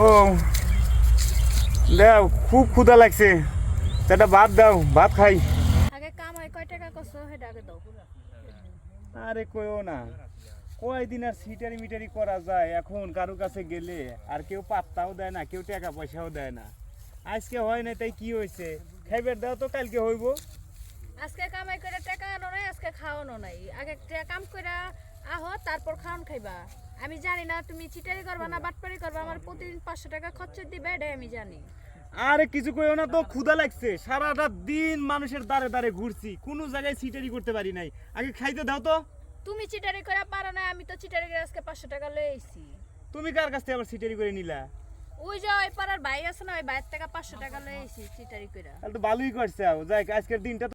ও দাও, খুব ক্ষুধা লাগছে, একটা ভাত দাও, ভাত খাই। আগে কাম হয় কয় টাকা কষ্ট সেটা আগে দাও। আরে কইও না, কয়দিন আর সিটারি মিটারি করা যায়, এখন কারো কাছে গেলে আর কেউ পাত্তাও দেয় না, কেউ টাকা পয়সাও দেয় না। আজকে হয় না তাই কি হয়েছে, খাইবার দাও তো, কালকে হইব। আজকে কামাই করে টাকা আনো নাই, আজকে খাওয়ানো নাই। আগে কাম করে আহো, তারপর খাওয়ান খাইবা। আমি জানি না তুমি চিটারি করবা না বাটপারি করবা, আমার প্রতিদিন 500 টাকা খরচ দিবে, এটাই আমি জানি। আরে কিছু কইও না তো, ক্ষুধা লাগছে, সারাটা দিন মানুষের দাঁড়ে দাঁড়ে ঘুরছি, কোনো জায়গায় সিটারি করতে পারি নাই। আগে খাইতে দাও তো। তুমি চিটারি করে পারো না, আমি তো চিটারি করে আজকে 500 টাকা লয়ে আইছি। তুমি কার কাছ থেকে আবার সিটারি করে নিলা? ওই যে ওই পাড়ার ভাই আছে না, ওই ভাইয়ের টাকা 500 টাকা লয়ে আইছি চিটারি করে। তাহলে তো ভালোই করছে। যাই, আজকের দিনটা